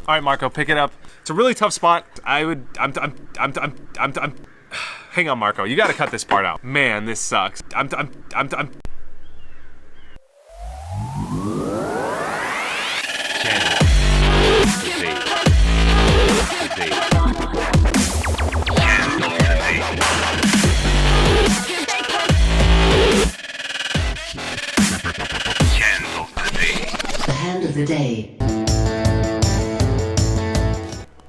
All right, Marco, pick it up. It's a really tough spot. Hang on, Marco. You got to cut this part out. Man, this sucks. The hand of the day.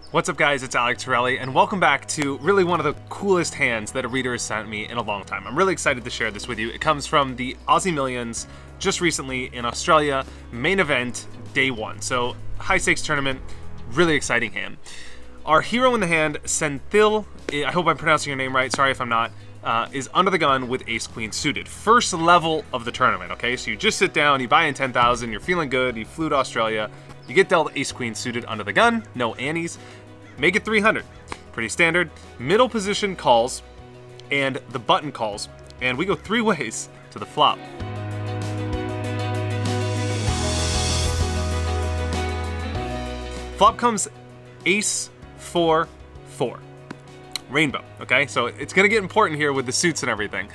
What's up, guys? It's Alec, Torelli, and welcome back to really one of the coolest hands that a reader has sent me in a long time. I'm really excited to share this with you. It comes from the Aussie Millions just recently in Australia, main event, day one. So high stakes tournament, really exciting hand. Our hero in the hand, Senthil, I hope I'm pronouncing your name right, sorry if I'm not, is under the gun with ace-queen suited. First level of the tournament, okay? So you just sit down, you buy in 10,000, you're feeling good, you flew to Australia, you get dealt ace-queen suited under the gun, no annies, make it 300. Pretty standard. Middle position calls, and the button calls, and we go three ways to the flop. Flop comes ace, 4, 4. Rainbow, okay? So it's gonna get important here with the suits and everything.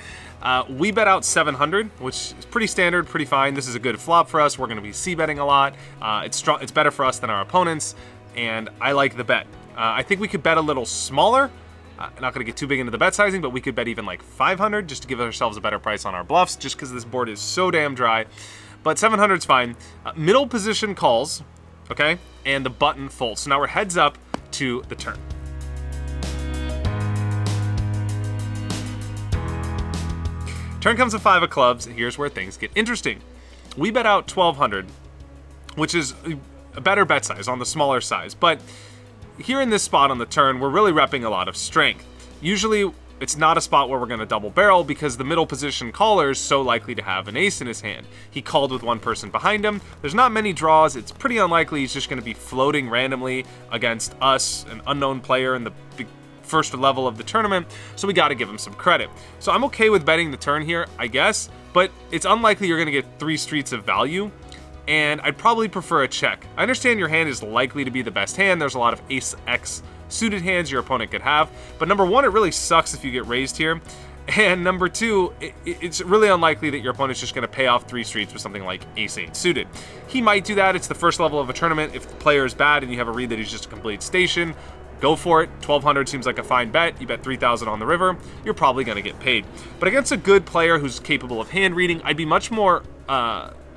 We bet out 700, which is pretty standard, pretty fine. This is a good flop for us. We're gonna be c-betting a lot. It's better for us than our opponents, and I like the bet. I think we could bet a little smaller. Not gonna get too big into the bet sizing, but we could bet even like 500 just to give ourselves a better price on our bluffs, just because this board is so damn dry. But 700 is fine. Middle position calls, okay? And the button folds. So now we're heads up to the turn. Turn comes a 5 of clubs, and here's where things get interesting. We bet out 1,200, which is a better bet size on the smaller size, but here in this spot on the turn, we're really repping a lot of strength. Usually, it's not a spot where we're going to double barrel because the middle position caller is so likely to have an ace in his hand. He called with one person behind him. There's not many draws. It's pretty unlikely he's just going to be floating randomly against us, an unknown player in the first level of the tournament, so we got to give him some credit. So I'm okay with betting the turn here, I guess, but it's unlikely you're going to get 3 streets of value, and I'd probably prefer a check. I understand your hand is likely to be the best hand. There's a lot of ace-x suited hands your opponent could have, but number one, it really sucks if you get raised here, and number two, it's really unlikely that your opponent's just going to pay off 3 streets with something like ace-8 suited. He might do that. It's the first level of a tournament. If the player is bad and you have a read that he's just a complete station, go for it. 1,200 seems like a fine bet. You bet 3,000 on the river, you're probably going to get paid. But against a good player who's capable of hand reading, I'd be much more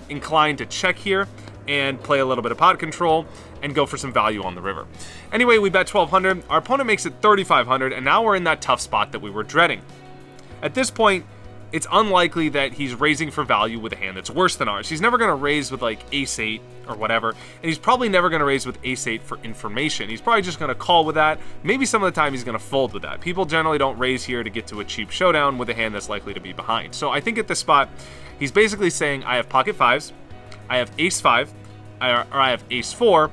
inclined to check here and play a little bit of pot control and go for some value on the river. Anyway, we bet 1,200. Our opponent makes it 3,500, and now we're in that tough spot that we were dreading. At this point, it's unlikely that he's raising for value with a hand that's worse than ours. He's never going to raise with like ace-8 or whatever, and he's probably never going to raise with ace-8 for information. He's probably just going to call with that. Maybe some of the time he's going to fold with that. People generally don't raise here to get to a cheap showdown with a hand that's likely to be behind. So I think at this spot, he's basically saying I have pocket 5s, I have ace-5, or I have ace-4,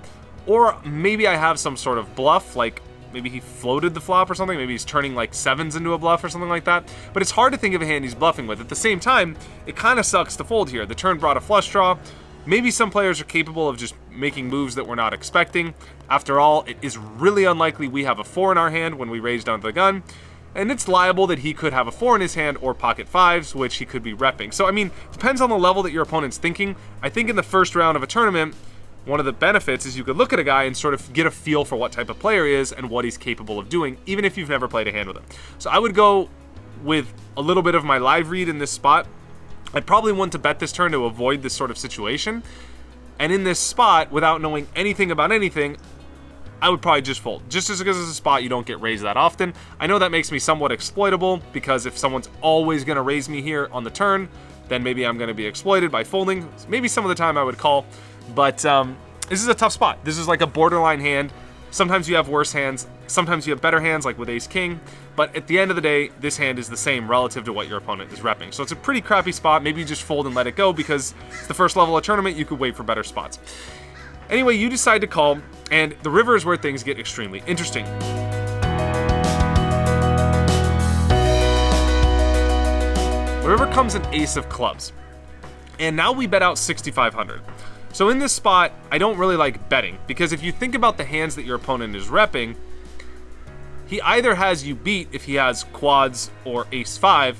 or maybe I have some sort of bluff, like maybe he floated the flop or something. Maybe he's turning like 7s into a bluff or something like that. But it's hard to think of a hand he's bluffing with. At the same time, it kind of sucks to fold here. The turn brought a flush draw. Maybe some players are capable of just making moves that we're not expecting. After all, it is really unlikely we have a 4 in our hand when we raised under the gun. And it's liable that he could have a 4 in his hand or pocket 5s, which he could be repping. So, I mean, depends on the level that your opponent's thinking. I think in the first round of a tournament, one of the benefits is you could look at a guy and sort of get a feel for what type of player he is and what he's capable of doing, even if you've never played a hand with him. So I would go with a little bit of my live read in this spot. I'd probably want to bet this turn to avoid this sort of situation. And in this spot, without knowing anything about anything, I would probably just fold. Just because it's a spot you don't get raised that often. I know that makes me somewhat exploitable, because if someone's always going to raise me here on the turn, then maybe I'm going to be exploited by folding. Maybe some of the time I would call. But this is a tough spot. This is like a borderline hand. Sometimes you have worse hands. Sometimes you have better hands, like with ace-king. But at the end of the day, this hand is the same relative to what your opponent is repping. So it's a pretty crappy spot. Maybe you just fold and let it go because it's the first level of tournament. You could wait for better spots. Anyway, you decide to call, and the river is where things get extremely interesting. The river comes an ace of clubs. And now we bet out 6,500. So in this spot, I don't really like betting, because if you think about the hands that your opponent is repping, he either has you beat if he has quads or ace-5,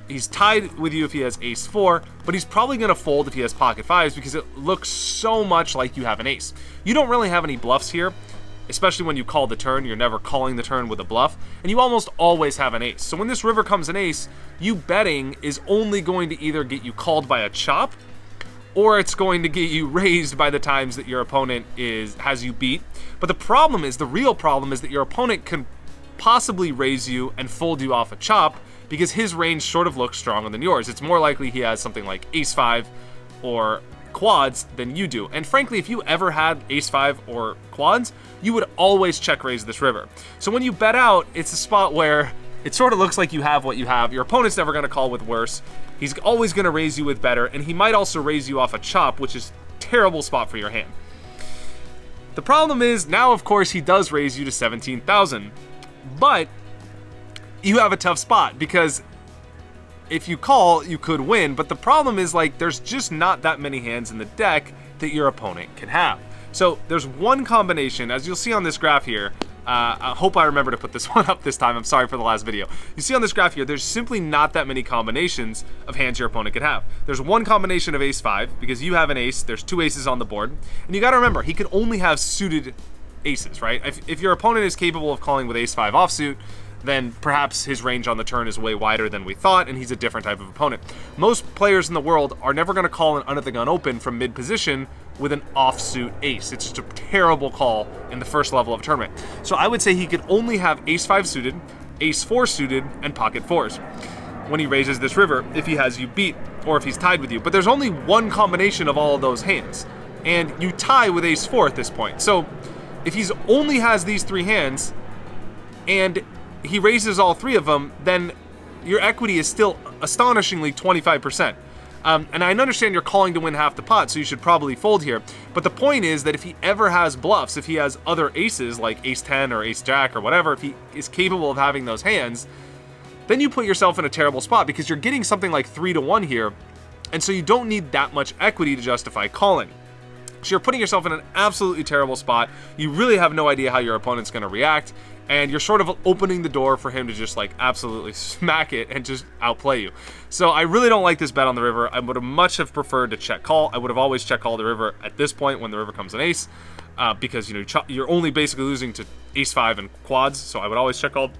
he's tied with you if he has ace-4, but he's probably going to fold if he has pocket fives because it looks so much like you have an ace. You don't really have any bluffs here, especially when you call the turn. You're never calling the turn with a bluff, and you almost always have an ace. So when this river comes an ace, you betting is only going to either get you called by a chop, or it's going to get you raised by the times that your opponent has you beat. But the real problem is that your opponent can possibly raise you and fold you off a chop because his range sort of looks stronger than yours. It's more likely he has something like ace-5 or quads than you do. And frankly, if you ever had ace-5 or quads, you would always check raise this river. So when you bet out, it's a spot where it sort of looks like you have what you have. Your opponent's never going to call with worse. He's always going to raise you with better, and he might also raise you off a chop, which is a terrible spot for your hand. The problem is, now of course he does raise you to 17,000, but you have a tough spot because if you call, you could win, but the problem is, like, there's just not that many hands in the deck that your opponent can have. So there's one combination, as you'll see on this graph here. I hope I remember to put this one up this time. I'm sorry for the last video. You see on this graph here, there's simply not that many combinations of hands your opponent could have. There's one combination of ace-5 because you have an ace. There's two aces on the board. And you got to remember, he could only have suited aces, right? If your opponent is capable of calling with ace-5 offsuit, then perhaps his range on the turn is way wider than we thought, and he's a different type of opponent. Most players in the world are never going to call an under the gun open from mid position with an offsuit ace. It's just a terrible call in the first level of a tournament. So I would say he could only have ace-5 suited, ace-4 suited, and pocket fours when he raises this river, if he has you beat or if he's tied with you. But there's only one combination of all of those hands, and you tie with ace-4 at this point. So if he's only has these three hands and he raises all three of them, then your equity is still astonishingly 25%. And I understand you're calling to win half the pot, so you should probably fold here. But the point is that if he ever has bluffs, if he has other aces like ace-10 or ace-jack or whatever, if he is capable of having those hands, then you put yourself in a terrible spot because you're getting something like 3-1 here, and so you don't need that much equity to justify calling. So you're putting yourself in an absolutely terrible spot. You really have no idea how your opponent's going to react, and you're sort of opening the door for him to just like absolutely smack it and just outplay you. So I really don't like this bet on the river. I would have much have preferred to check call. I would have always check call the river at this point when the river comes an ace, because you know you're only basically losing to ace-5 and quads. So I would always check call.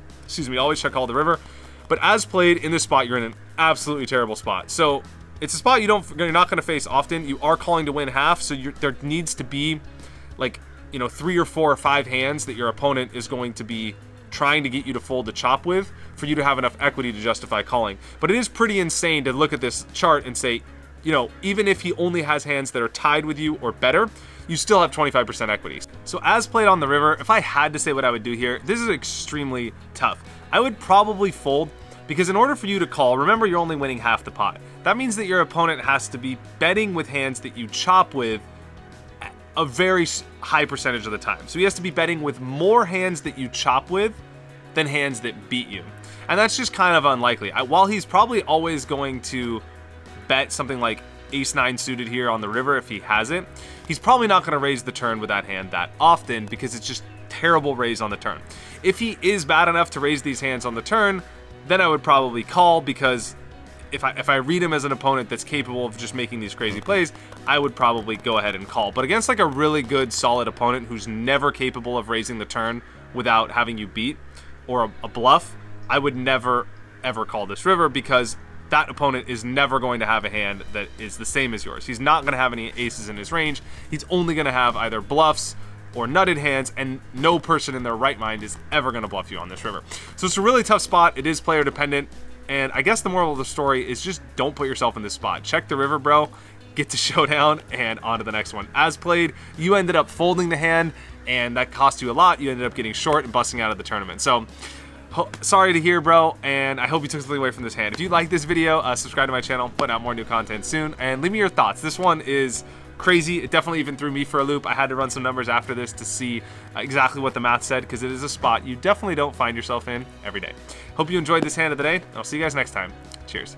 Always check call the river. But as played in this spot, you're in an absolutely terrible spot. So it's a spot you're not going to face often. You are calling to win half, so there needs to be like 3 or 4 or 5 hands that your opponent is going to be trying to get you to fold the chop with for you to have enough equity to justify calling. But it is pretty insane to look at this chart and say, even if he only has hands that are tied with you or better, you still have 25% equity. So as played on the river, if I had to say what I would do here, this is extremely tough. I would probably fold, because in order for you to call, remember you're only winning half the pot. That means that your opponent has to be betting with hands that you chop with a very high percentage of the time. So he has to be betting with more hands that you chop with than hands that beat you. And that's just kind of unlikely. While he's probably always going to bet something like ace-9 suited here on the river if he has it, he's probably not going to raise the turn with that hand that often because it's just terrible raise on the turn. If he is bad enough to raise these hands on the turn, then I would probably call, because if I read him as an opponent that's capable of just making these crazy plays, I would probably go ahead and call. But against like a really good, solid opponent who's never capable of raising the turn without having you beat, or a bluff, I would never, ever call this river, because that opponent is never going to have a hand that is the same as yours. He's not going to have any aces in his range. He's only going to have either bluffs or nutted hands, and no person in their right mind is ever going to bluff you on this river. So it's a really tough spot. It is player dependent, and I guess the moral of the story is just don't put yourself in this spot. Check the river, bro. Get to showdown and on to the next one. As played, you ended up folding the hand, and that cost you a lot. You ended up getting short and busting out of the tournament. So sorry to hear, bro, and I hope you took something away from this hand. If you like this video, subscribe to my channel. Putting out more new content soon, and leave me your thoughts. This one is crazy. It definitely even threw me for a loop. I had to run some numbers after this to see exactly what the math said, because it is a spot you definitely don't find yourself in every day. Hope you enjoyed this hand of the day. I'll see you guys next time. Cheers.